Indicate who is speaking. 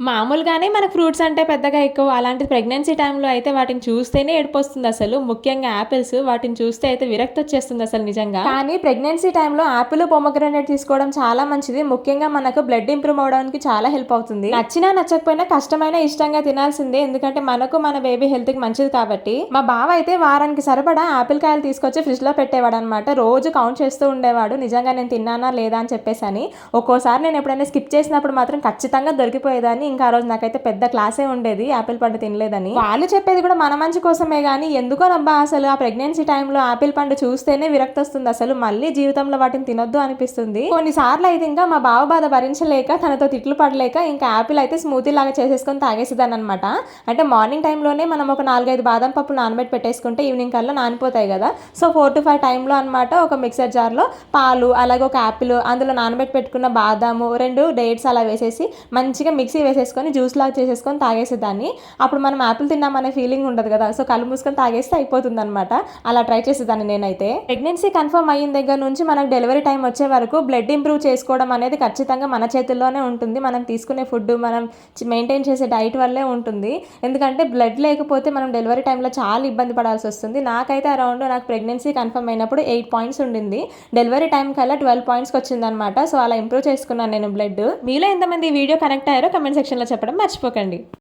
Speaker 1: మామూలుగానే మనకు ఫ్రూట్స్ అంటే పెద్దగా ఎక్కువ. అలాంటి ప్రెగ్నెన్సీ టైంలో అయితే వాటిని చూస్తేనే ఏడుపొస్తుందసలు. ముఖ్యంగా యాపిల్స్ వాటిని చూస్తే అయితే విరక్తొచ్చేస్తుందసలు నిజంగా. కానీ ప్రెగ్నెన్సీ టైంలో యాపిల్, పొమోగ్రానేట్ తీసుకోవడం చాలా మంచిది. ముఖ్యంగా మనకు బ్లడ్ ఇంప్రూవ్ అవ్వడానికి చాలా హెల్ప్ అవుతుంది. నచ్చినా నచ్చకపోయినా కష్టమైన ఇష్టంగా తినాల్సిందే. ఎందుకంటే మనకు మన బేబీ హెల్త్‌కి మంచిది కాబట్టి. మా బావ అయితే వారానికి సరిపడా యాపిల్ కాయలు తీసుకొచ్చి ఫ్రిడ్జ్‌లో పెట్టేవాడనమాట. రోజు కౌంట్ చేస్తూ ఉండేవాడు. నిజంగా నేను తిన్నానా లేదా అని చెప్పేసని. ఒక్కోసారి నేను ఎప్పుడైనా స్కిప్ చేసినప్పుడు మాత్రం ఖచ్చితంగా దొరికిపోయేదాన్ని. ఇంకా ఆ రోజు నాకైతే పెద్ద క్లాసే ఉండేది యాపిల్ పండు తినలేదని. వాళ్ళు చెప్పేది కూడా మన మంచి కోసమే గానీ ఎందుకోనబ్బా అసలు ఆ ప్రెగ్నెన్సీ టైంలో యాపిల్ పండు చూస్తేనే విరక్తి వస్తుంది. అసలు మళ్ళీ జీవితంలో వాటిని తినొద్దు అనిపిస్తుంది. కొన్నిసార్లు అయితే ఇంకా మా బావ బాధ భరించలేక తనతో తిట్లు పడలేక ఇంకా యాపిల్ అయితే స్మూతీ లాగా చేసేసుకొని తాగేసేదాన్ని అనమాట. అంటే మార్నింగ్ టైంలోనే మనం ఒక 4-5 బాదం పప్పు నానబెట్టి పెట్టేసుకుంటే ఈవినింగ్ కల్లా నానిపోతాయి కదా. సో 4 to 5 టైంలో అనమాట ఒక మిక్సర్ జార్లో పాలు అలాగే ఒక యాపిల్ అందులో నానబెట్టి పెట్టుకున్న బాదాము 2 డేట్స్ అలా వేసేసి మంచిగా మిక్సీ వేసేసుకొని జ్యూస్ లాగా చేసేసుకొని తాగేసేదాన్ని. అప్పుడు మనం యాపిల్ తిన్నామనే ఫీలింగ్ ఉండదు కదా. సో కళ్ళు మూసుకొని తాగేస్తే అయిపోతుంది అనమాట. అలా ట్రై చేసేదాన్ని నేనైతే. ప్రెగ్నెన్సీ కన్ఫర్మ్ అయిన దగ్గర నుంచి మనకు డెలివరీ టైం వచ్చే వరకు బ్లడ్ ఇంప్రూవ్ చేసుకోవడం అనేది ఖచ్చితంగా మన చేతుల్లోనే ఉంటుంది. మనం తీసుకునే ఫుడ్ మనం మెయింటైన్ చేసే డైట్ వల్లే ఉంటుంది. ఎందుకంటే బ్లడ్ లేకపోతే మనం డెలివరీ టైంలో చాలా ఇబ్బంది పడాల్సి వస్తుంది. నాకైతే నాకు ప్రెగ్నెన్సీ కన్ఫర్మ్ అయినప్పుడు 8 పాయింట్స్ ఉండింది. డెలివరీ టైం కల్లా 12 పాయింట్స్కి వచ్చిందనమాట. సో అలా ఇంప్రూవ్ చేసుకున్నాను నేను బ్లడ్. మీలో ఎంతమంది ఈ వీడియో కనెక్ట్ అయ్యారో కమెంట్ సెక్షన్లో చెప్పడం మర్చిపోకండి.